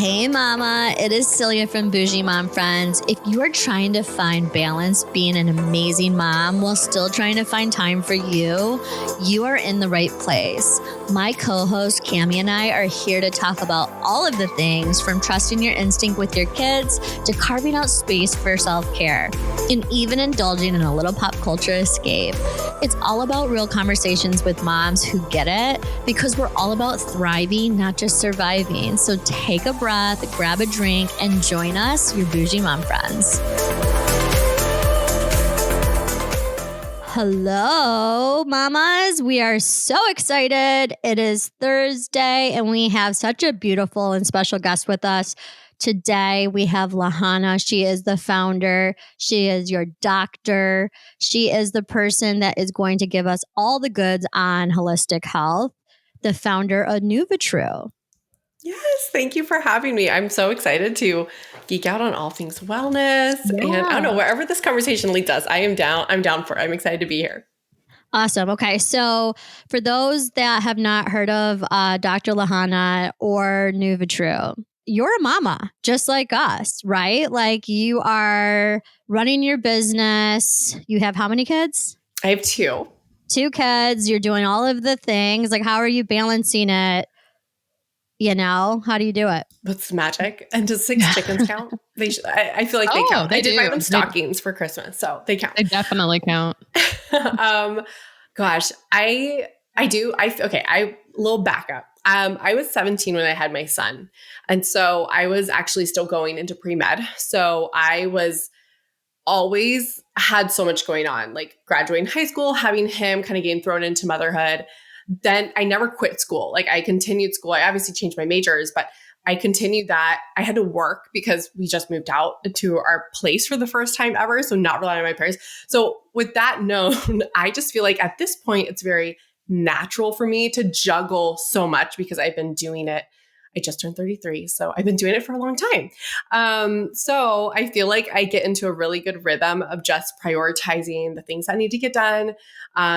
Hey mama, it is Celia from Bougie Mom Friends. If you are trying to find balance being an amazing mom while still trying to find time for you, you are in the right place. My co-host Cammie and I are here to talk about all of the things from trusting your instinct with your kids to carving out space for self-care and even indulging in a little pop culture escape. It's all about real conversations with moms who get it because we're all about thriving, not just surviving. So take a breath, grab a drink, and join us, your Bougie Mom Friends. Hello, mamas. We are so excited. It is Thursday, and we have such a beautiful and special guest with us. Today, we have Lahana. She is the founder. She is your doctor. She is the person that is going to give us all the goods on holistic health, the founder of Nuvitru. Yes, thank you for having me. I'm so excited to geek out on all things wellness. Yeah. And I don't know, wherever this conversation leads us, I am down. I'm down for it. I'm excited to be here. Awesome. Okay. So for those that have not heard of Dr. Lahana or Nuvitru, you're a mama just like us, right? Like you are running your business. You have how many kids? I have two. 2 kids. You're doing all of the things. Like, how are you balancing it? You know, how do you do it? What's magic? And does 6 chickens count? I feel like they count. I did buy them stockings for Christmas, so they count. They definitely count. Gosh, I do. Little backup. I was 17 when I had my son. And so I was actually still going into pre-med. So I was always had so much going on, like graduating high school, having him, kind of getting thrown into motherhood. Then I never quit school. Like I continued school. I obviously changed my majors, but I continued that. I had to work because we just moved out to our place for the first time ever. So not relying on my parents. So with that known, I just feel like at this point, it's very natural for me to juggle so much because I've been doing it. I just turned 33. So I've been doing it for a long time. So I feel like I get into a really good rhythm of just prioritizing the things that need to get done,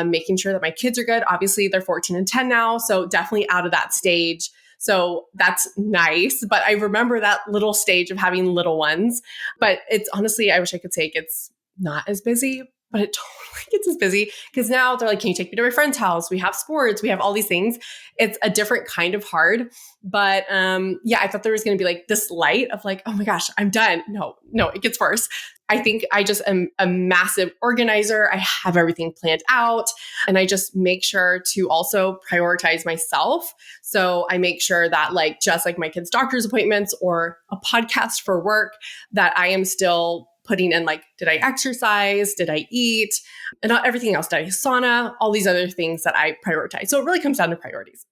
making sure that my kids are good. Obviously, they're 14 and 10 now. So definitely out of that stage. So that's nice. But I remember that little stage of having little ones. But it's honestly, I wish I could say it gets not as busy, but it totally gets as busy because now they're like, can you take me to my friend's house? We have sports. We have all these things. It's a different kind of hard. But I thought there was going to be like this light of like, oh my gosh, I'm done. No, it gets worse. I think I just am a massive organizer. I have everything planned out and I just make sure to also prioritize myself. So I make sure that like, just like my kids' doctor's appointments or a podcast for work, that I am still putting in like, did I exercise? Did I eat? And not everything else. Did I sauna? All these other things that I prioritize. So it really comes down to priorities.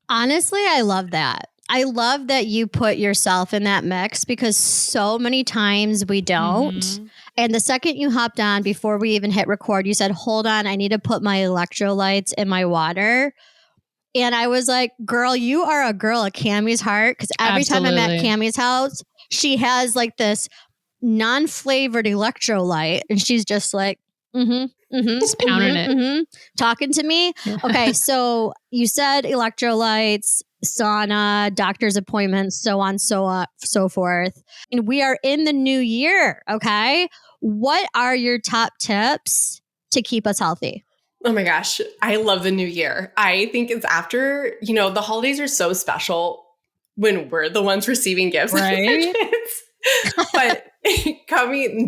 Honestly, I love that. I love that you put yourself in that mix because so many times we don't. Mm-hmm. And the second you hopped on before we even hit record, you said, hold on, I need to put my electrolytes in my water. And I was like, girl, you are a girl at Cammie's heart. Because every time I'm at Cammie's house, she has like this non-flavored electrolyte. And she's just like, just pounding it. Talking to me. Okay, so you said electrolytes, sauna, doctor's appointments, so on, so forth. And we are in the new year. Okay, what are your top tips to keep us healthy? Oh my gosh, I love the new year. I think it's after, the holidays are so special when we're the ones receiving gifts. Right. But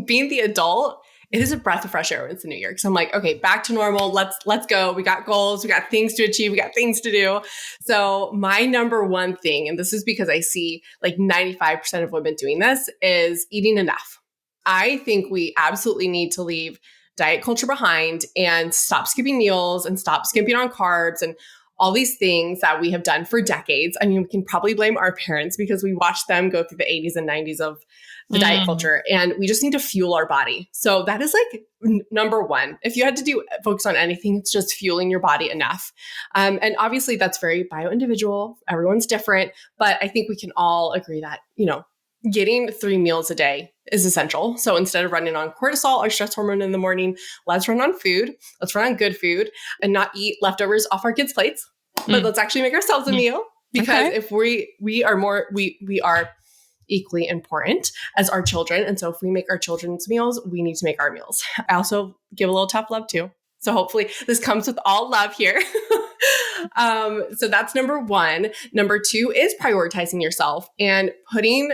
being the adult, it is a breath of fresh air when it's the new year. Because I'm like, okay, back to normal. Let's go. We got goals. We got things to achieve. We got things to do. So my number one thing, and this is because I see like 95% of women doing this, is eating enough. I think we absolutely need to leave diet culture behind and stop skipping meals and stop skimping on carbs and all these things that we have done for decades. I mean, we can probably blame our parents because we watched them go through the 80s and 90s of the diet culture, and we just need to fuel our body. So that is like number one. If you had to focus on anything, it's just fueling your body enough. And obviously that's very bio-individual. Everyone's different, but I think we can all agree that, getting 3 meals a day is essential. So instead of running on cortisol, our stress hormone in the morning, let's run on food. Let's run on good food and not eat leftovers off our kids' plates, but let's actually make ourselves a meal. Because if we are equally important as our children. And so if we make our children's meals, we need to make our meals. I also give a little tough love too. So hopefully this comes with all love here. So that's number one. Number two is prioritizing yourself and putting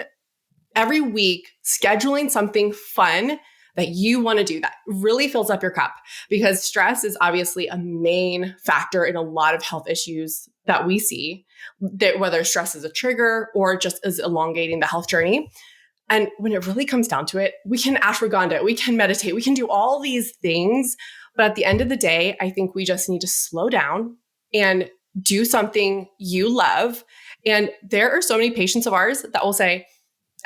every week, scheduling something fun that you want to do that really fills up your cup, because stress is obviously a main factor in a lot of health issues that we see, that whether stress is a trigger or just is elongating the health journey. And when it really comes down to it, we can ashwagandha, we can meditate, we can do all these things. But at the end of the day, I think we just need to slow down and do something you love. And there are so many patients of ours that will say,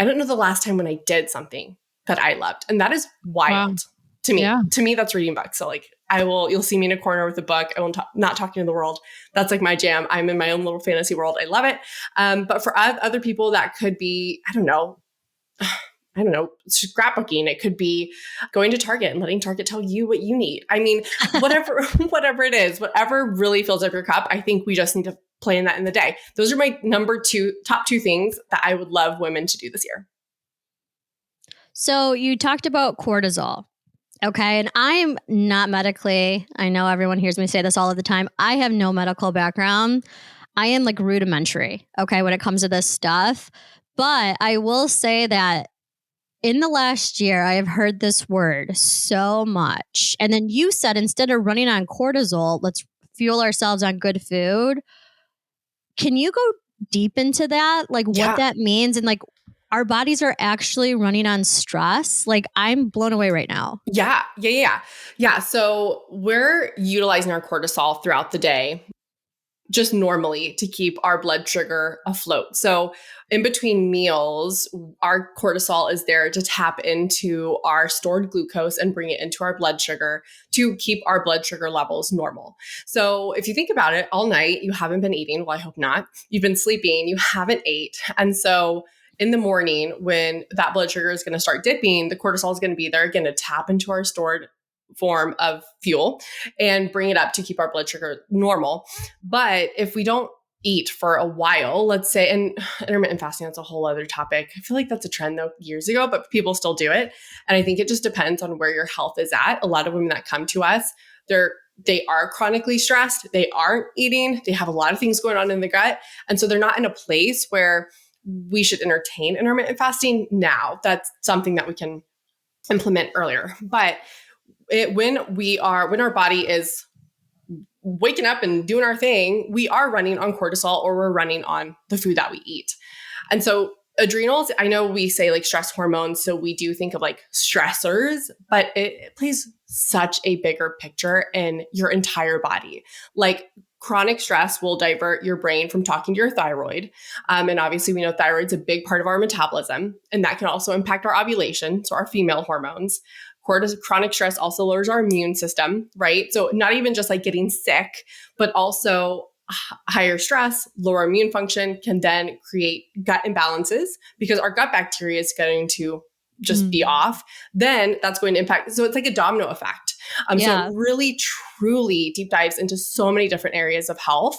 I don't know the last time when I did something that I loved. And that is wild to me. Yeah. To me, that's reading books. So like you'll see me in a corner with a book. I won't not talking to the world. That's like my jam. I'm in my own little fantasy world. I love it. But for other people, that could be, I don't know, scrapbooking. It could be going to Target and letting Target tell you what you need. I mean, whatever it is, whatever really fills up your cup, I think we just need to plan that in the day. Those are my top two things that I would love women to do this year. So you talked about cortisol. Okay. And I'm not medically, I know everyone hears me say this all of the time. I have no medical background. I am like rudimentary. Okay. When it comes to this stuff. But I will say that in the last year, I have heard this word so much. And then you said, instead of running on cortisol, let's fuel ourselves on good food. Can you go deep into that? Like what that means, and like our bodies are actually running on stress? Like I'm blown away right now. Yeah. So we're utilizing our cortisol throughout the day, just normally, to keep our blood sugar afloat. So in between meals, our cortisol is there to tap into our stored glucose and bring it into our blood sugar to keep our blood sugar levels normal. So if you think about it, all night, you haven't been eating. Well, I hope not. You've been sleeping, you haven't ate. And so in the morning, when that blood sugar is going to start dipping, the cortisol is going to be there again to tap into our stored form of fuel and bring it up to keep our blood sugar normal. But if we don't eat for a while, let's say, and intermittent fasting, that's a whole other topic. I feel like that's a trend though years ago, but people still do it. And I think it just depends on where your health is at. A lot of women that come to us, they are chronically stressed. They aren't eating. They have a lot of things going on in the gut. And so they're not in a place where we should entertain intermittent fasting now. That's something that we can implement earlier. But when our body is waking up and doing our thing, we are running on cortisol, or we're running on the food that we eat. And so adrenals, I know we say like stress hormones, so we do think of like stressors, but it plays such a bigger picture in your entire body. Like chronic stress will divert your brain from talking to your thyroid. And obviously we know thyroid's a big part of our metabolism, and that can also impact our ovulation, so our female hormones. Chronic stress also lowers our immune system, right? So not even just like getting sick, but also higher stress, lower immune function can then create gut imbalances, because our gut bacteria is going to just be off. Then that's going to impact. So it's like a domino effect. So it really, truly deep dives into so many different areas of health.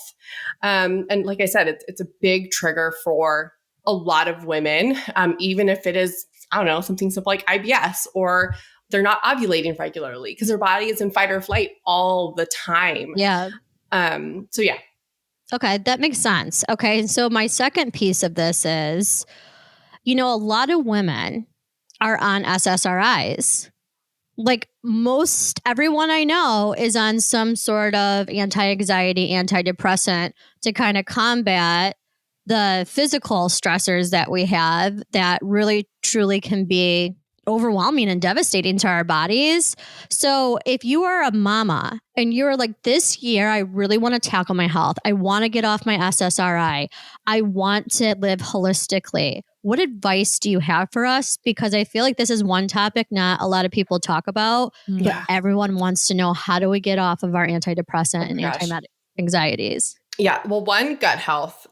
And like I said, it's a big trigger for a lot of women, even if it is, I don't know, something simple like IBS, or they're not ovulating regularly because their body is in fight or flight all the time. Yeah. Okay, that makes sense. Okay, so my second piece of this is, a lot of women are on SSRIs. Like everyone I know is on some sort of anti-anxiety, antidepressant to kind of combat the physical stressors that we have that really, truly can be overwhelming and devastating to our bodies. So if you are a mama and you're like, this year, I really want to tackle my health. I want to get off my SSRI. I want to live holistically. What advice do you have for us? Because I feel like this is one topic not a lot of people talk about, but everyone wants to know, how do we get off of our antidepressant and anti-anxieties? Yeah. Well, one, gut health.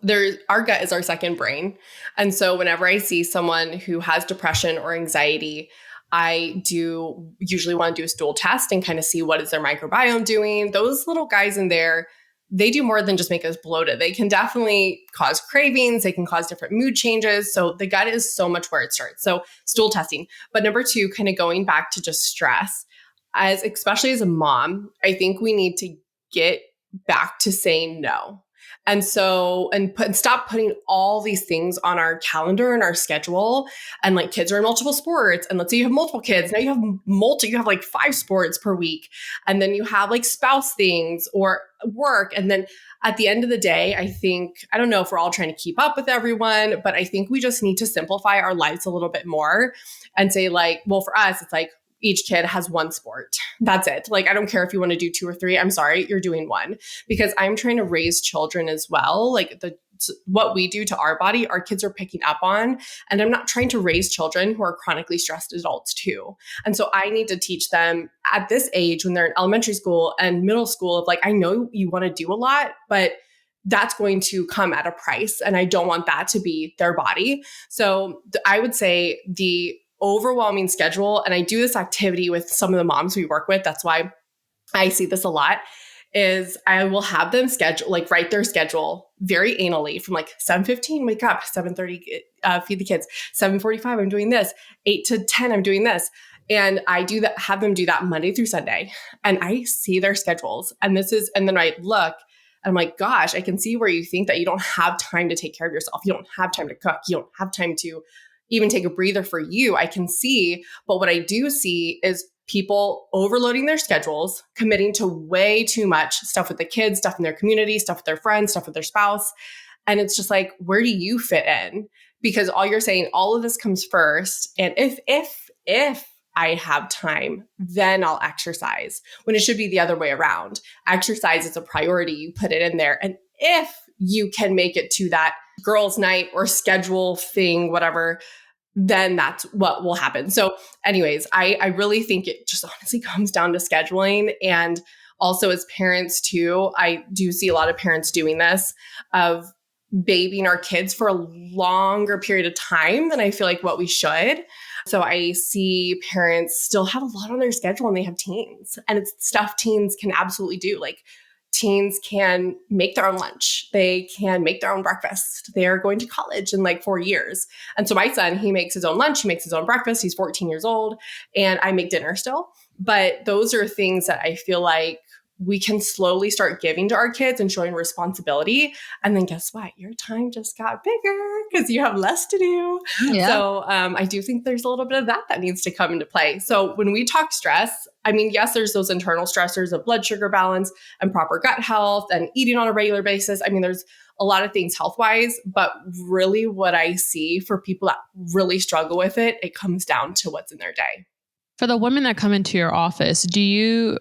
Our gut is our second brain. And so whenever I see someone who has depression or anxiety, I do usually want to do a stool test and kind of see what is their microbiome doing. Those little guys in there, they do more than just make us bloated. They can definitely cause cravings. They can cause different mood changes. So the gut is so much where it starts. So stool testing. But number two, kind of going back to just stress, especially as a mom, I think we need to get back to saying no. And so, and stop putting all these things on our calendar and our schedule. And like kids are in multiple sports. And let's say you have multiple kids. Now you have like 5 sports per week. And then you have like spouse things or work. And then at the end of the day, I don't know if we're all trying to keep up with everyone, but I think we just need to simplify our lives a little bit more and say like, well, for us, it's like, each kid has 1 sport. That's it. Like, I don't care if you want to do 2 or 3. I'm sorry, you're doing 1 because I'm trying to raise children as well. Like what we do to our body, our kids are picking up on. And I'm not trying to raise children who are chronically stressed adults too. And so I need to teach them at this age when they're in elementary school and middle school of like, I know you want to do a lot, but that's going to come at a price. And I don't want that to be their body. So I would say the overwhelming schedule, and I do this activity with some of the moms we work with, that's why I see this a lot, is I will have them write their schedule very anally from like 7:15, wake up, 7:30, feed the kids, 7:45, I'm doing this, 8 to 10, I'm doing this. And I do that, have them do that Monday through Sunday. And I see their schedules. And then I look, and I'm like, gosh, I can see where you think that you don't have time to take care of yourself. You don't have time to cook. You don't have time to even take a breather for you. I can see, but what I do see is people overloading their schedules, committing to way too much stuff with the kids, stuff in their community, stuff with their friends, stuff with their spouse. And it's just like, where do you fit in? Because all you're saying, all of this comes first. And if I have time, then I'll exercise, when it should be the other way around. Exercise is a priority. You put it in there. And if you can make it to that girls' night or schedule thing, whatever, then that's what will happen. So anyways, I really think it just honestly comes down to scheduling. And also as parents too, I do see a lot of parents doing this of babying our kids for a longer period of time than I feel like what we should. So I see parents still have a lot on their schedule and they have teens, and it's stuff teens can absolutely do. Like teens can make their own lunch. They can make their own breakfast. They are going to college in like 4 years. And so my son, he makes his own lunch. He makes his own breakfast. He's 14 years old and I make dinner still. But those are things that I feel like we can slowly start giving to our kids and showing responsibility. And then guess what? Your time just got bigger because you have less to do. Yeah. So I do think there's a little bit of that needs to come into play. So when we talk stress, I mean, yes, there's those internal stressors of blood sugar balance and proper gut health and eating on a regular basis. I mean, there's a lot of things health-wise, but really what I see for people that really struggle with it, it comes down to what's in their day. For the women that come into your office, do you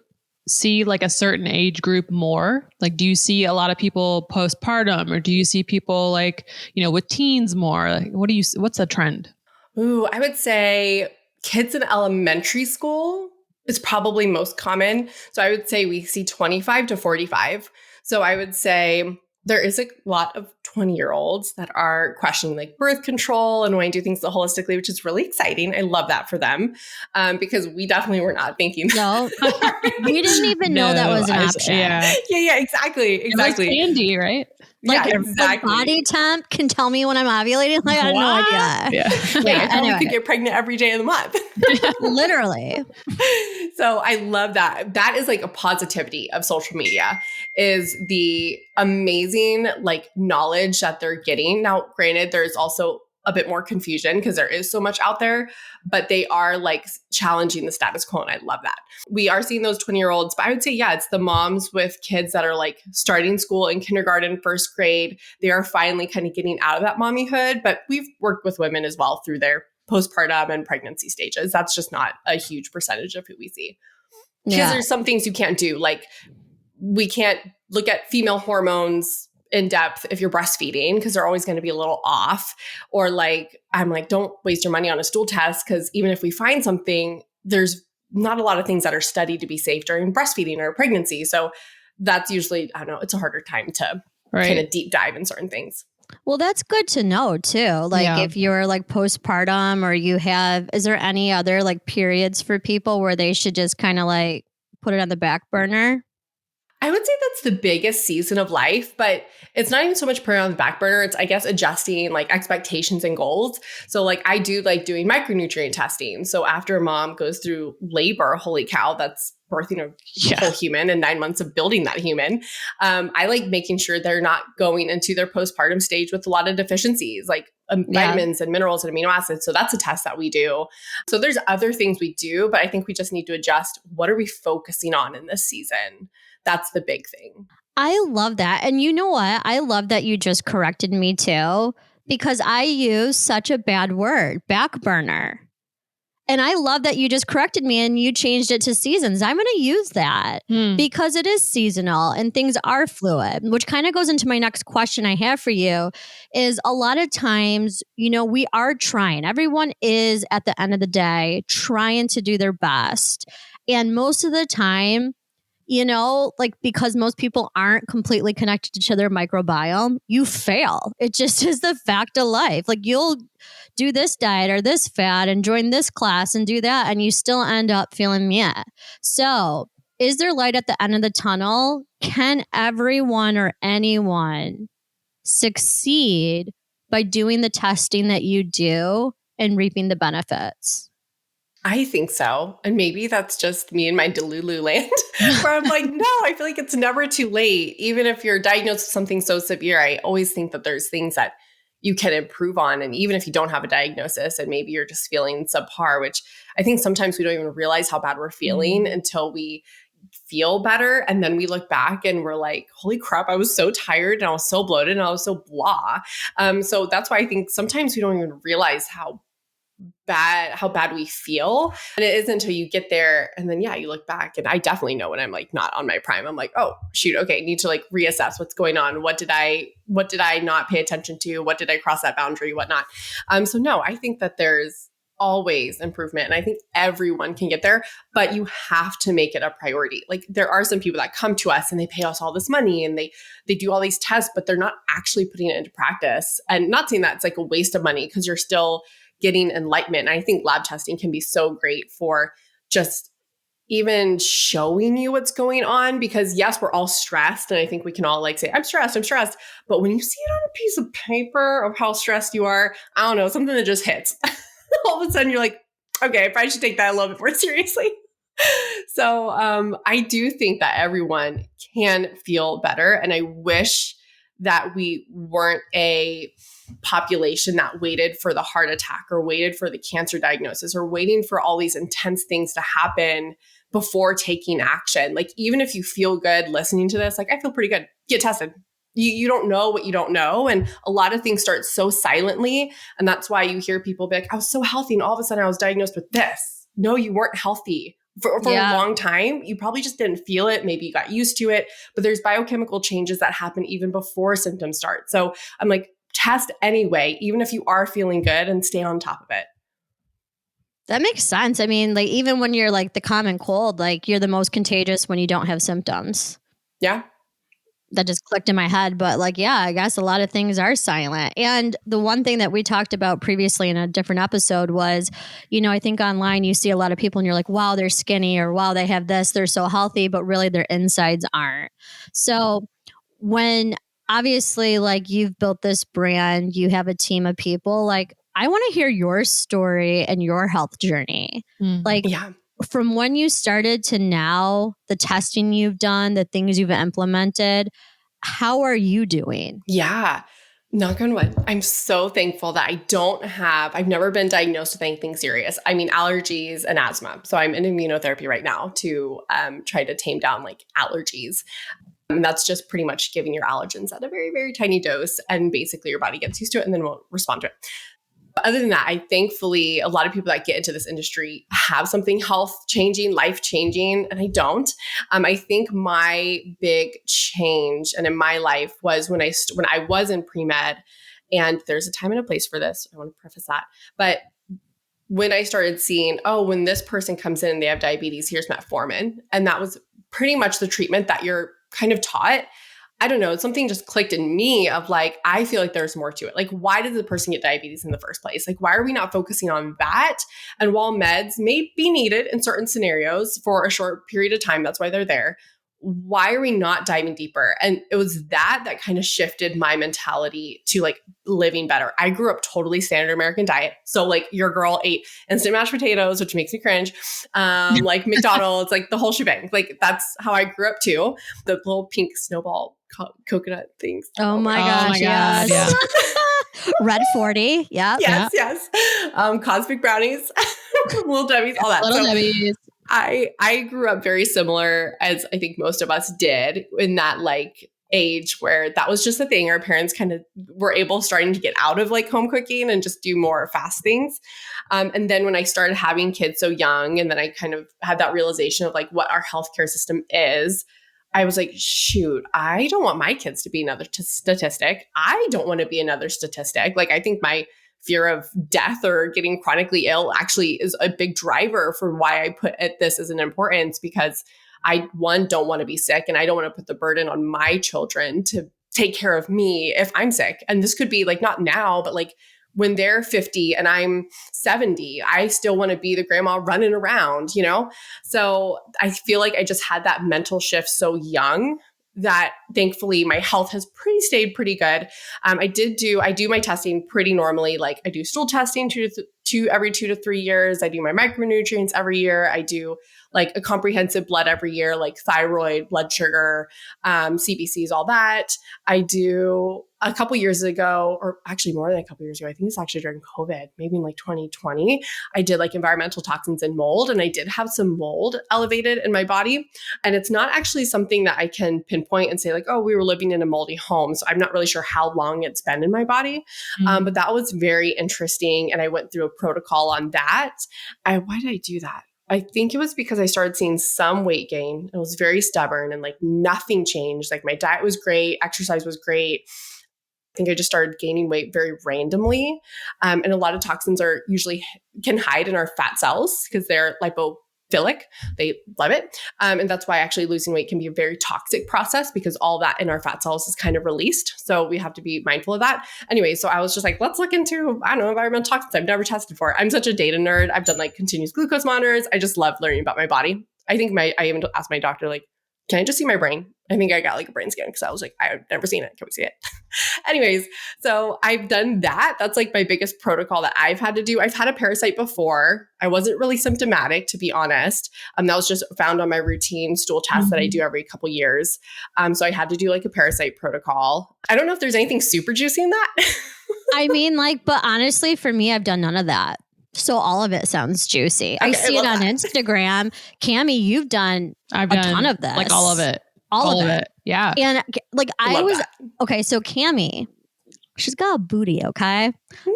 see like a certain age group more? Like, do you see a lot of people postpartum, or do you see people like, with teens more? Like, what's the trend? Ooh, I would say kids in elementary school is probably most common. So I would say we see 25 to 45. So I would say there is a lot of 20-year-olds that are questioning like birth control and wanting to do things holistically, which is really exciting. I love that for them because we definitely were not thinking that. No, we didn't even know that was an option. Yeah, exactly. It was candy, right? Like exactly. Body temp can tell me when I'm ovulating. Like, I had no idea. Yeah. Anyway. You could get pregnant every day of the month. Literally. So I love that. That is like a positivity of social media, is the amazing like knowledge that they're getting. Now, granted, there's also a bit more confusion because there is so much out there, but they are like challenging the status quo. And I love that. We are seeing those 20-year-olds, but I would say, yeah, it's the moms with kids that are like starting school in kindergarten, first grade. They are finally kind of getting out of that mommyhood, but we've worked with women as well through their postpartum and pregnancy stages. That's just not a huge percentage of who we see. Because there's some things you can't do. Like we can't look at female hormones in depth if you're breastfeeding because they're always going to be a little off. Or like, I'm like, don't waste your money on a stool test because even if we find something, there's not a lot of things that are studied to be safe during breastfeeding or pregnancy. So that's usually, I don't know, it's a harder time to kind of deep dive in certain things. Well, that's good to know too. Like if you're like postpartum or is there any other like periods for people where they should just kind of like put it on the back burner? I would say that's the biggest season of life, but it's not even so much putting on the back burner. It's, I guess, adjusting like expectations and goals. So like I do like doing micronutrient testing. So after a mom goes through labor, holy cow, that's birthing a whole human and 9 months of building that human. I like making sure they're not going into their postpartum stage with a lot of deficiencies, like vitamins and minerals and amino acids. So that's a test that we do. So there's other things we do, but I think we just need to adjust. What are we focusing on in this season? That's the big thing. I love that. And you know what? I love that you just corrected me too, because I use such a bad word, back burner. And I love that you just corrected me and you changed it to seasons. I'm going to use that because it is seasonal and things are fluid, which kind of goes into my next question I have for you is a lot of times, you know, we are trying. Everyone is at the end of the day trying to do their best. And most of the time, you know, like because most people aren't completely connected to their microbiome, you fail. It just is the fact of life. Like you'll do this diet or this fad and join this class and do that, and you still end up feeling meh. So is there light at the end of the tunnel? Can everyone or anyone succeed by doing the testing that you do and reaping the benefits? I think so. And maybe that's just me and my Delulu land where I'm like, no, I feel like it's never too late. Even if you're diagnosed with something so severe, I always think that there's things that you can improve on. And even if you don't have a diagnosis and maybe you're just feeling subpar, which I think sometimes we don't even realize how bad we're feeling until we feel better. And then we look back and we're like, holy crap, I was so tired and I was so bloated and I was so blah. So that's why I think sometimes we don't even realize how bad we feel. And it isn't until you get there and then, you look back. And I definitely know when I'm like not on my prime, I'm like, oh shoot, okay, need to like reassess what's going on. What did I not pay attention to? What did I cross that boundary? Whatnot. So no, I think that there's always improvement. And I think everyone can get there, but you have to make it a priority. Like there are some people that come to us and they pay us all this money and they do all these tests, but they're not actually putting it into practice. And not saying that it's like a waste of money because you're still getting enlightenment. And I think lab testing can be so great for just even showing you what's going on because yes, we're all stressed. And I think we can all like say, I'm stressed. But when you see it on a piece of paper of how stressed you are, I don't know, something that just hits. All of a sudden you're like, okay, I probably should take that a little bit more seriously. So I do think that everyone can feel better. And I wish that we weren't a population that waited for the heart attack or waited for the cancer diagnosis or waiting for all these intense things to happen before taking action. Like, even if you feel good listening to this, like, I feel pretty good, get tested. You don't know what you don't know. And a lot of things start so silently. And that's why you hear people be like, I was so healthy. And all of a sudden I was diagnosed with this. No, you weren't healthy. For a long time, you probably just didn't feel it. Maybe you got used to it, but there's biochemical changes that happen even before symptoms start. So I'm like, test anyway, even if you are feeling good, and stay on top of it. That makes sense. I mean, like even when you're like the common cold, like you're the most contagious when you don't have symptoms. Yeah. That just clicked in my head. But like, yeah, I guess a lot of things are silent. And the one thing that we talked about previously in a different episode was, you know, I think online you see a lot of people and you're like, wow, they're skinny, or wow, they have this, they're so healthy, but really their insides aren't. So when obviously like you've built this brand, you have a team of people, like I want to hear your story and your health journey. From when you started to now, the testing you've done, the things you've implemented, how are you doing? Yeah. Knock on wood. I'm so thankful that I've never been diagnosed with anything serious. I mean, allergies and asthma. So I'm in immunotherapy right now to try to tame down like allergies. And that's just pretty much giving your allergens at a very, very tiny dose. And basically your body gets used to it and then will respond to it. Other than that, I thankfully, a lot of people that get into this industry have something health changing, life changing, and I don't. I think my big change and in my life was when I was in pre-med, and there's a time and a place for this. I want to preface that. But when I started seeing, when this person comes in and they have diabetes, here's metformin. And that was pretty much the treatment that you're kind of taught. I don't know, something just clicked in me of like, I feel like there's more to it. Like, why did the person get diabetes in the first place? Like, why are we not focusing on that? And while meds may be needed in certain scenarios for a short period of time, that's why they're there. why are we not diving deeper? And it was that kind of shifted my mentality to like living better. I grew up totally standard American diet. So like your girl ate instant mashed potatoes, which makes me cringe. Like McDonald's, like the whole shebang. Like that's how I grew up too. The little pink snowball coconut things. Oh my gosh. God, Yes. yeah. Red 40. Yeah. Yes. Cosmic brownies, Little Debbie's, all that. Little So Debbie's. I grew up very similar as I think most of us did in that like age where that was just a thing. Our parents kind of were starting to get out of like home cooking and just do more fast things. And then when I started having kids so young, and then I kind of had that realization of like what our healthcare system is, I was like, shoot, I don't want my kids to be another statistic. I don't want to be another statistic. Like, I think my fear of death or getting chronically ill actually is a big driver for why I put this as an importance, because I, one, don't want to be sick, and I don't want to put the burden on my children to take care of me if I'm sick. And this could be like not now, but like when they're 50 and I'm 70, I still want to be the grandma running around, you know? So I feel like I just had that mental shift so young that thankfully my health has stayed pretty good. I do my testing pretty normally. Like I do stool testing every 2 to 3 years. I do my micronutrients every year. I do like a comprehensive blood every year, like thyroid, blood sugar, CBCs, all that. I do a couple years ago, or actually more than a couple years ago, I think it's actually during COVID, maybe in like 2020, I did like environmental toxins and mold, and I did have some mold elevated in my body. And it's not actually something that I can pinpoint and say like, oh, we were living in a moldy home. So I'm not really sure how long it's been in my body. But that was very interesting. And I went through a protocol on that. Why did I do that? I think it was because I started seeing some weight gain. It was very stubborn and like nothing changed. Like my diet was great. Exercise was great. I think I just started gaining weight very randomly. And a lot of toxins can hide in our fat cells because they're lipophilic. They love it. And that's why actually losing weight can be a very toxic process, because all that in our fat cells is kind of released. So we have to be mindful of that. Anyway, so I was just like, let's look into, environmental toxins I've never tested for. I'm such a data nerd. I've done like continuous glucose monitors. I just love learning about my body. I think I even asked my doctor, like, can I just see my brain? I think I got like a brain scan because I was like, I've never seen it. Can we see it? Anyways, so I've done that. That's like my biggest protocol that I've had to do. I've had a parasite before. I wasn't really symptomatic, to be honest. That was just found on my routine stool test that I do every couple years. So I had to do like a parasite protocol. I don't know if there's anything super juicy in that. I mean, but honestly, for me, I've done none of that. So all of it sounds juicy. Okay, I see it on that. Instagram. Cammie, you've done I've a done ton of this. like all of it. All of it. Yeah. And like That. okay, so Cammie, she's got a booty, okay?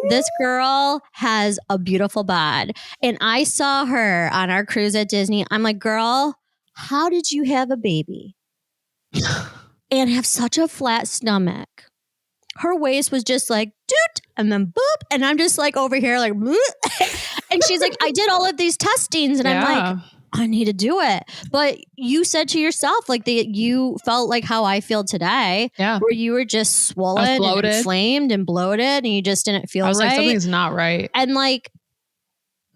This girl has a beautiful bod. And I saw her on our cruise at Disney. I'm like, girl, how did you have a baby and have such a flat stomach? Her waist was just like, doot, and then boop. And I'm just like over here like, and she's like, I did all of these testings. And I'm like, I need to do it. But you said to yourself, like you felt like how I feel today, where you were just swollen and inflamed and bloated and you just didn't feel right. I was like, something's not right. And like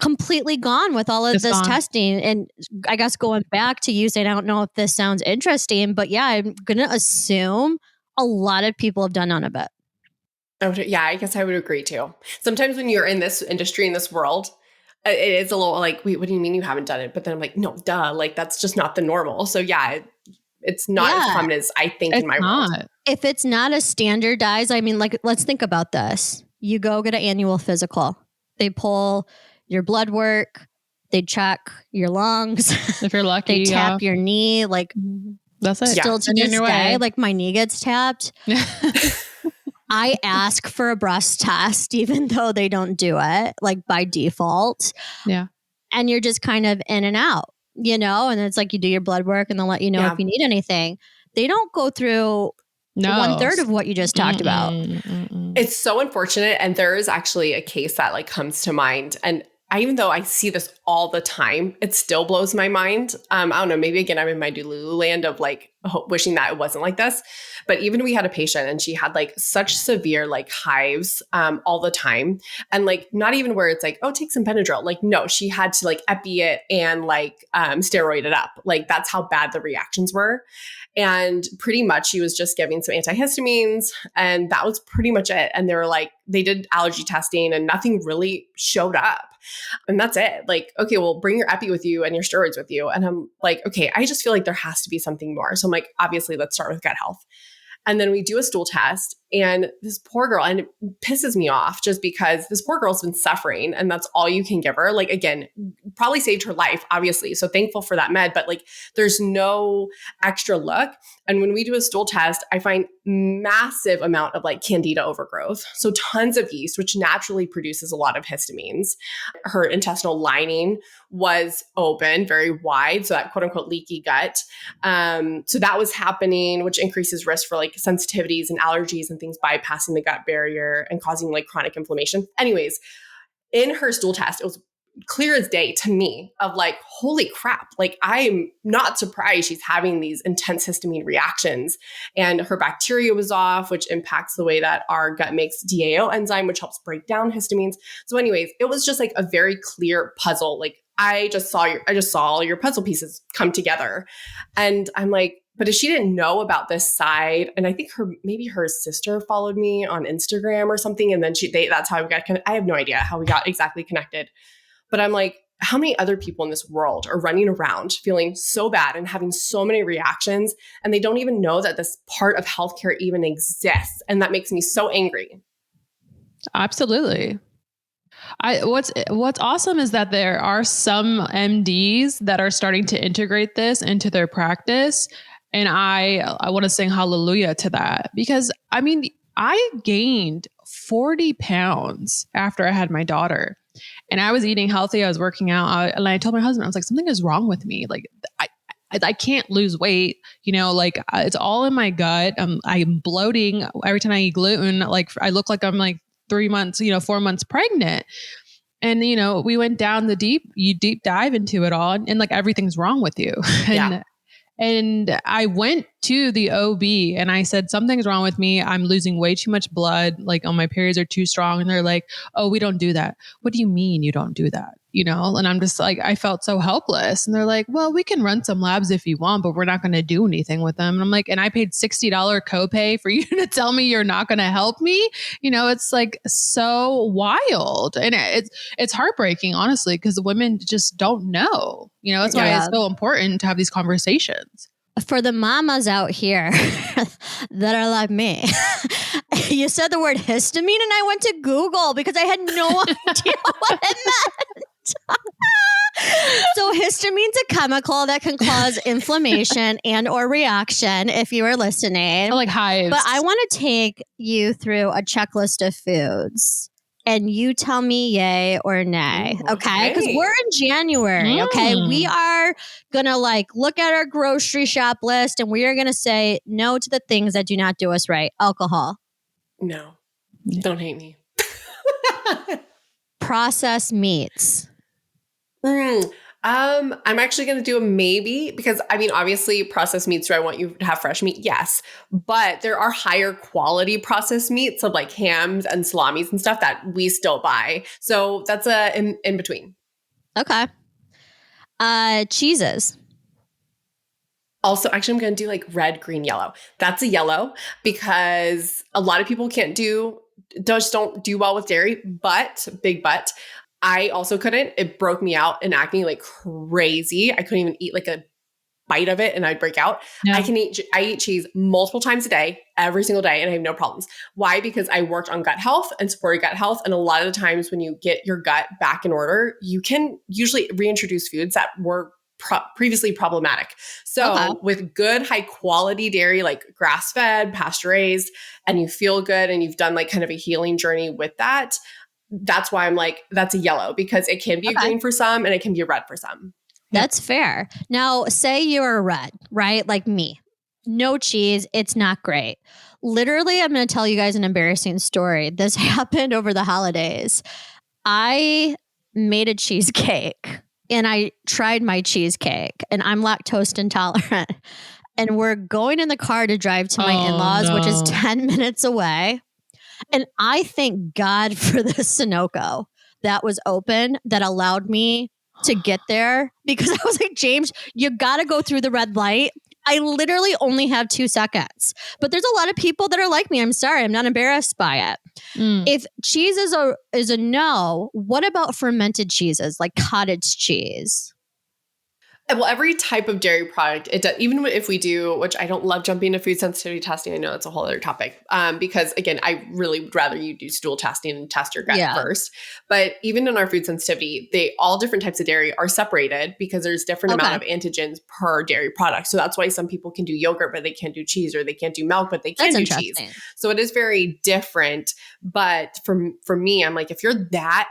completely gone with all of this testing. And I guess going back to you saying, I don't know if this sounds interesting, but yeah, I'm going to assume a lot of people have done none of it. Yeah, I guess I would agree too. Sometimes when you're in this industry, in this world, it is a little like, wait, what do you mean you haven't done it? But then I'm like, no, duh. Like that's just not the normal. So yeah, it's not as common as I think in my world. If it's not a standardized, I mean, like, let's think about this. You go get an annual physical. They pull your blood work. They check your lungs. If you're lucky. They tap your knee. Like, that's it. Still to this day, like my knee gets tapped. I ask for a breast test, even though they don't do it, like by default. Yeah. And you're just kind of in and out, you know? And it's like you do your blood work and they'll let you know if you need anything. They don't go through 1/3 of what you just talked about. It's so unfortunate. And there is actually a case that like comes to mind. And even though I see this all the time, it still blows my mind. I don't know, maybe again, I'm in my Delulu land of like wishing that it wasn't like this. But even we had a patient and she had like such severe like hives all the time. And like, not even where it's like, oh, take some Benadryl. Like, no, she had to like epi it and like steroid it up. Like that's how bad the reactions were. And pretty much she was just giving some antihistamines and that was pretty much it. And they were like, they did allergy testing and nothing really showed up. And that's it. Like, okay, well, bring your epi with you and your steroids with you. And I'm like, okay, I just feel like there has to be something more. So I'm like, obviously, let's start with gut health. And then we do a stool test and this poor girl, and it pisses me off just because this poor girl's been suffering and that's all you can give her. Like, again, probably saved her life, obviously. So thankful for that med, but like there's no extra look. And when we do a stool test, I find massive amount of like candida overgrowth. So tons of yeast, which naturally produces a lot of histamines. Her intestinal lining was open, very wide. So that quote unquote leaky gut. So that was happening, which increases risk for like sensitivities and allergies and things bypassing the gut barrier and causing like chronic inflammation. Anyways, in her stool test, it was clear as day to me of like, holy crap, like I'm not surprised she's having these intense histamine reactions. And her bacteria was off, which impacts the way that our gut makes DAO enzyme, which helps break down histamines. So anyways, it was just like a very clear puzzle. Like I just saw all your puzzle pieces come together. And I'm like, but if she didn't know about this side, and I think maybe her sister followed me on Instagram or something, and then that's how we got connected. I have no idea how we got exactly connected. But I'm like, how many other people in this world are running around feeling so bad and having so many reactions, and they don't even know that this part of healthcare even exists? And that makes me so angry. Absolutely. What's awesome is that there are some MDs that are starting to integrate this into their practice. And I want to sing hallelujah to that, because I mean, I gained 40 pounds after I had my daughter and I was eating healthy. I was working out. And I told my husband, I was like, something is wrong with me. Like I can't lose weight, like it's all in my gut. I'm bloating every time I eat gluten. Like I look like I'm like 3 months, 4 months pregnant. And, we went down you deep dive into it all and like everything's wrong with you. And I went to the OB and I said, something's wrong with me. I'm losing way too much blood. Like, my periods are too strong. And they're like, oh, we don't do that. What do you mean you don't do that? And I'm just like, I felt so helpless. And they're like, well, we can run some labs if you want, but we're not going to do anything with them. And I'm like, and I paid $60 copay for you to tell me you're not going to help me. It's like so wild. And it's heartbreaking, honestly, because the women just don't know. That's why it's so important to have these conversations. For the mamas out here that are like me, you said the word histamine and I went to Google because I had no idea what it meant. So histamine's a chemical that can cause inflammation and or reaction, if you are listening. Like hives. But I want to take you through a checklist of foods. And you tell me yay or nay, okay? Because we're in January, okay? We are going to look at our grocery shop list and we are going to say no to the things that do not do us right. Alcohol. No. Don't hate me. Processed meats. I'm actually going to do a maybe because obviously processed meats, do I want you to have fresh meat? Yes. But there are higher quality processed meats of like hams and salamis and stuff that we still buy. So that's in between. Okay. Cheeses. Also, actually, I'm going to do like red, green, yellow. That's a yellow because a lot of people don't do well with dairy, big but. I also couldn't. It broke me out in acne like crazy. I couldn't even eat like a bite of it and I'd break out. Yeah. I eat cheese multiple times a day, every single day, and I have no problems. Why? Because I worked on gut health and supported gut health. And a lot of the times when you get your gut back in order, you can usually reintroduce foods that were previously problematic. So with good, high quality dairy, like grass fed, pasture raised, and you feel good and you've done like kind of a healing journey with that, that's why I'm like, that's a yellow because it can be a green for some and it can be a red for some. That's fair. Now, say you're a red, right? Like me. No cheese. It's not great. Literally, I'm going to tell you guys an embarrassing story. This happened over the holidays. I made a cheesecake and I tried my cheesecake and I'm lactose intolerant. and we're going in the car to drive to my Oh, in-laws, which is no. 10 minutes away. And I thank God for the Sunoco that was open that allowed me to get there, because I was like, James, you got to go through the red light. I literally only have 2 seconds. But there's a lot of people that are like me. I'm sorry. I'm not embarrassed by it. If cheese is a no, what about fermented cheeses like cottage cheese? Well, every type of dairy product, it does, even if we do, which I don't love jumping into food sensitivity testing. I know that's a whole other topic. Because again, I really would rather you do stool testing and test your gut first. But even in our food sensitivity, all different types of dairy are separated because there's different amount of antigens per dairy product. So that's why some people can do yogurt, but they can't do cheese, or they can't do milk, but they can do cheese. So it is very different. But for me, I'm like, if you're that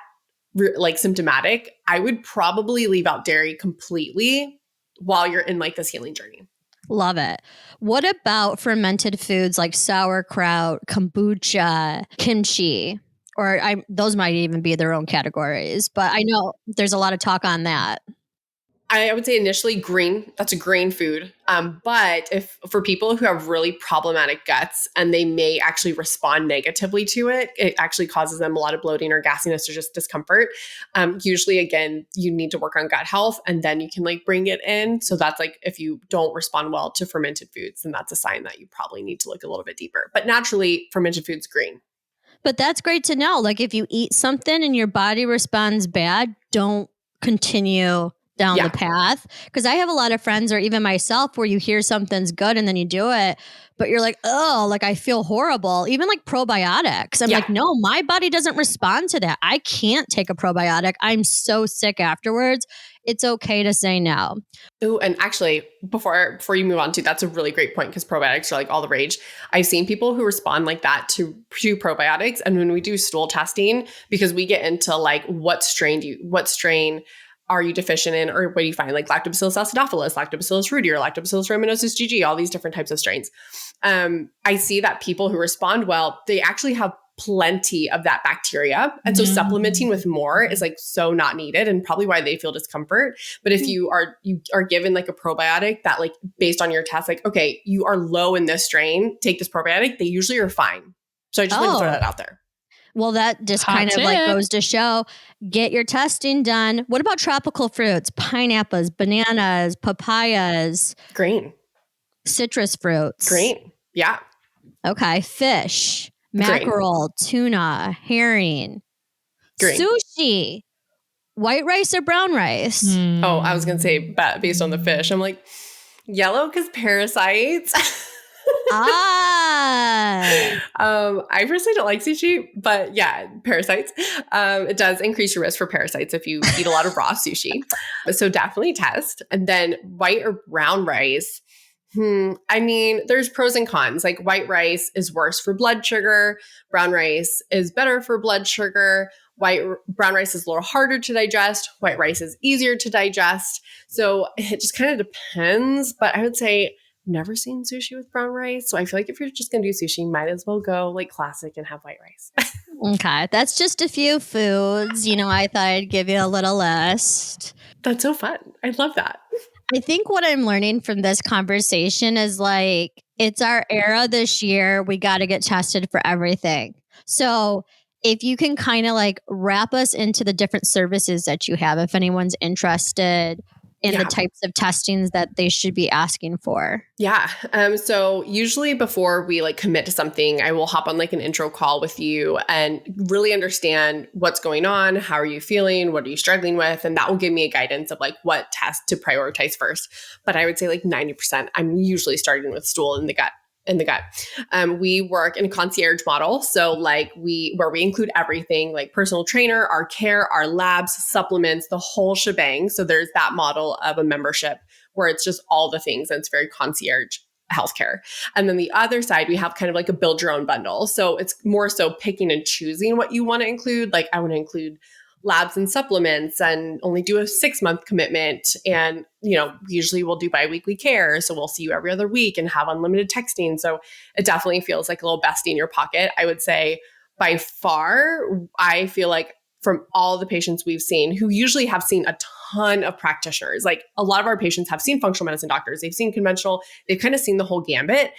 like symptomatic, I would probably leave out dairy completely while you're in like this healing journey. Love it. What about fermented foods like sauerkraut, kombucha, kimchi? Or those might even be their own categories, but I know there's a lot of talk on that. I would say initially green. That's a green food. But if for people who have really problematic guts and they may actually respond negatively to it, it actually causes them a lot of bloating or gassiness or just discomfort. Usually, again, you need to work on gut health, and then you can like bring it in. So that's like, if you don't respond well to fermented foods, then that's a sign that you probably need to look a little bit deeper. But naturally, fermented foods green. But that's great to know. Like if you eat something and your body responds bad, don't continue down the path. Because I have a lot of friends, or even myself, where you hear something's good and then you do it, but you're like, oh, like I feel horrible. Even like probiotics. I'm like, no, my body doesn't respond to that. I can't take a probiotic. I'm so sick afterwards. It's okay to say no. Oh, and actually, before you move on to, that's a really great point, because probiotics are like all the rage. I've seen people who respond like that to probiotics. And when we do stool testing, because we get into like what strain are you deficient in, or what do you find, like Lactobacillus acidophilus, Lactobacillus rudii, or Lactobacillus rhamnosus GG, all these different types of strains. I see that people who respond well, they actually have plenty of that bacteria. And so supplementing with more is like so not needed, and probably why they feel discomfort. But if you are given like a probiotic that like based on your test, like, okay, you are low in this strain, take this probiotic, they usually are fine. So I just want to throw that out there. Well, that just kind of like goes to show, get your testing done. What about tropical fruits? Pineapples, bananas, papayas. Green. Citrus fruits. Green. Yeah. Okay. Fish, mackerel, tuna, herring. Green. Sushi. White rice or brown rice? Oh, I was going to say based on the fish. I'm like, yellow because parasites. I personally don't like sushi, but yeah, parasites. It does increase your risk for parasites if you eat a lot of raw sushi. So definitely test. And then white or brown rice. I mean, there's pros and cons. Like white rice is worse for blood sugar. Brown rice is better for blood sugar. Brown rice is a little harder to digest. White rice is easier to digest. So it just kind of depends. But I would say never seen sushi with brown rice. So I feel like if you're just going to do sushi, you might as well go like classic and have white rice. Okay. That's just a few foods. You know, I thought I'd give you a little list. That's so fun. I love that. I think what I'm learning from this conversation is like, it's our era this year. We got to get tested for everything. So if you can kind of like wrap us into the different services that you have, if anyone's interested in the types of testings that they should be asking for. Yeah. So usually before we like commit to something, I will hop on like an intro call with you and really understand what's going on. How are you feeling? What are you struggling with? And that will give me a guidance of like what test to prioritize first. But I would say like 90%, I'm usually starting with stool in the gut. We work in a concierge model. So like where we include everything, like personal trainer, our care, our labs, supplements, the whole shebang. So there's that model of a membership where it's just all the things, and it's very concierge healthcare. And then the other side, we have kind of like a build your own bundle. So it's more so picking and choosing what you want to include. Like I want to include labs and supplements and only do a 6-month commitment. And, you know, usually we'll do biweekly care. So we'll see you every other week and have unlimited texting. So it definitely feels like a little bestie in your pocket. I would say by far, I feel like from all the patients we've seen who usually have seen a ton of practitioners. Like a lot of our patients have seen functional medicine doctors. They've seen conventional. They've kind of seen the whole gambit.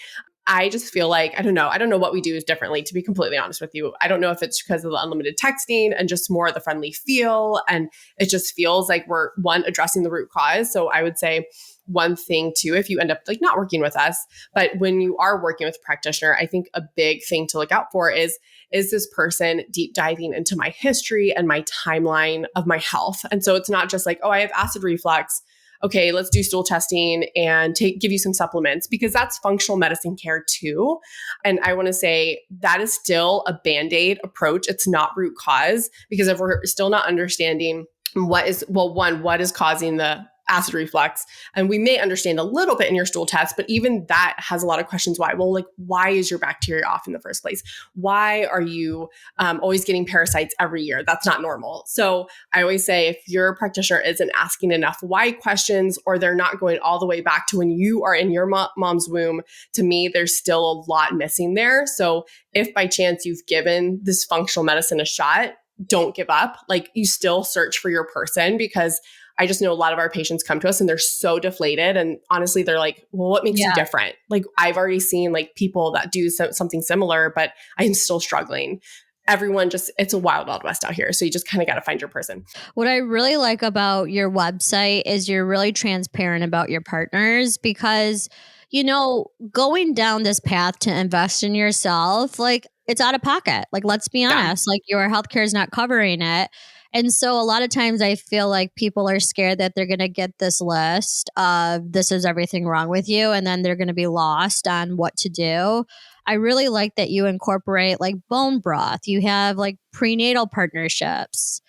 I just feel like, I don't know what we do is differently, to be completely honest with you. I don't know if it's because of the unlimited texting and just more of the friendly feel. And it just feels like we're addressing the root cause. So I would say one thing too, if you end up like not working with us, but when you are working with a practitioner, I think a big thing to look out for is this person deep diving into my history and my timeline of my health? And so it's not just like, oh, I have acid reflux. Okay, let's do stool testing and give you some supplements, because that's functional medicine care too. And I want to say that is still a Band-Aid approach. It's not root cause, because if we're still not understanding what is causing the acid reflux, and we may understand a little bit in your stool test, but even that has a lot of questions why. Well, like, why is your bacteria off in the first place? Why are you always getting parasites every year? That's not normal. So I always say, if your practitioner isn't asking enough why questions, or they're not going all the way back to when you are in your mom's womb, to me, there's still a lot missing there. So if by chance you've given this functional medicine a shot, don't give up. Like, you still search for your person, because I just know a lot of our patients come to us and they're so deflated. And honestly, they're like, well, what makes you different? Like, I've already seen like people that do something similar, but I'm still struggling. Everyone it's a wild, wild west out here. So you just kind of got to find your person. What I really like about your website is you're really transparent about your partners, because, going down this path to invest in yourself, like, it's out of pocket. Like, let's be honest, like, your healthcare is not covering it. And so a lot of times I feel like people are scared that they're going to get this list of this is everything wrong with you, and then they're going to be lost on what to do. I really like that you incorporate like bone broth. You have like prenatal partnerships,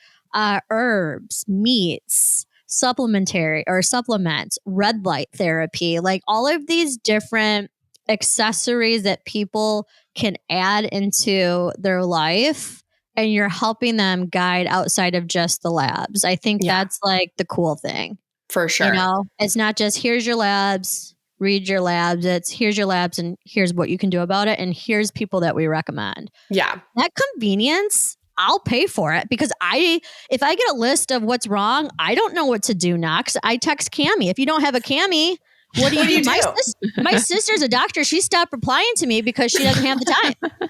herbs, meats, supplements, red light therapy, like all of these different accessories that people can add into their life. And you're helping them guide outside of just the labs. I think that's like the cool thing. For sure. It's not just here's your labs, read your labs. It's here's your labs and here's what you can do about it. And here's people that we recommend. Yeah. That convenience, I'll pay for it, because if I get a list of what's wrong, I don't know what to do next. I text Cammie. If you don't have a Cammie, what do you do? My sister's a doctor. She stopped replying to me because she doesn't have the time.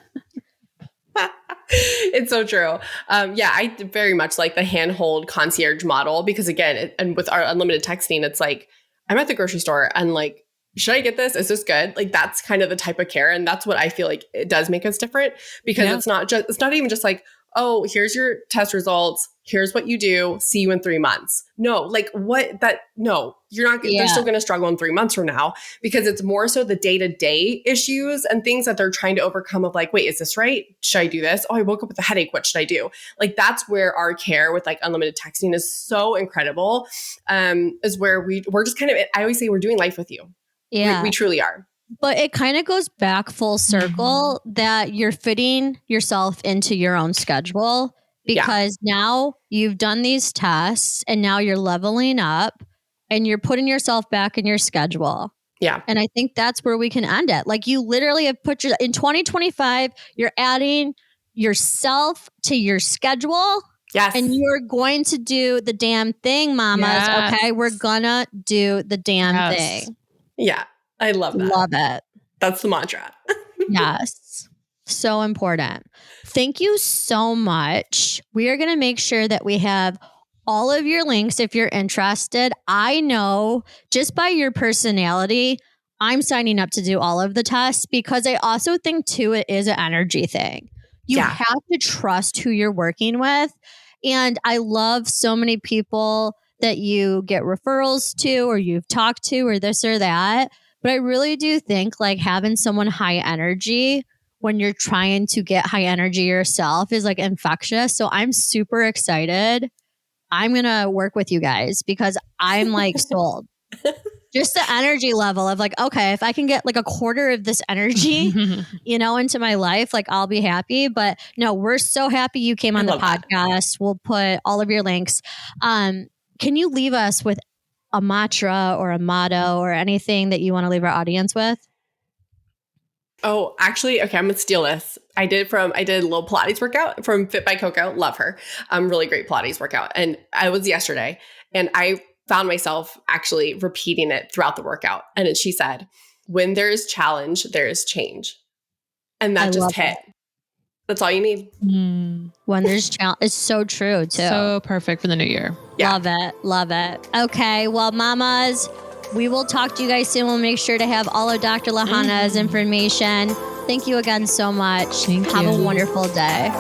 It's so true. I very much like the handhold concierge model, because again, and with our unlimited texting, it's like, I'm at the grocery store and like, should I get this? Is this good? Like, that's kind of the type of care. And that's what I feel like it does make us different, because it's not even just like, oh, here's your test results. Here's what you do. See you in 3 months. No, you're not, they're still going to struggle in 3 months from now, because it's more so the day-to-day issues and things that they're trying to overcome of like, wait, is this right? Should I do this? Oh, I woke up with a headache. What should I do? Like, that's where our care with like unlimited texting is so incredible. Is where we're just kind of, I always say we're doing life with you. Yeah. We truly are. But it kind of goes back full circle that you're fitting yourself into your own schedule, because now you've done these tests and now you're leveling up and you're putting yourself back in your schedule. Yeah. And I think that's where we can end it. Like, you literally have in 2025, you're adding yourself to your schedule. Yes. And you're going to do the damn thing, mamas. Yes. Okay. We're gonna do the damn thing. Yeah. I love that. Love it. That's the mantra. Yes. So important. Thank you so much. We are going to make sure that we have all of your links if you're interested. I know just by your personality, I'm signing up to do all of the tests, because I also think too, it is an energy thing. You have to trust who you're working with. And I love so many people that you get referrals to, or you've talked to, or this or that. But I really do think like having someone high energy when you're trying to get high energy yourself is like infectious. So I'm super excited. I'm going to work with you guys, because I'm like sold. Just the energy level of like, okay, if I can get like a quarter of this energy, into my life, like I'll be happy. But no, we're so happy you came on the podcast. We'll put all of your links. Can you leave us with a mantra or a motto or anything that you want to leave our audience with? Oh, actually, okay, I'm gonna steal this. I did a little Pilates workout from Fit by Coco. Love her. Really great Pilates workout. And I was yesterday, and I found myself actually repeating it throughout the workout. And then she said, when there's challenge, there's change. And that just hit. That's all you need. When there's challenge, it's so true too. So perfect for the new year. Yeah. Love it. Love it. Okay. Well, mamas, we will talk to you guys soon. We'll make sure to have all of Dr. Lahana's information. Thank you again so much. Thank Have you. a wonderful day.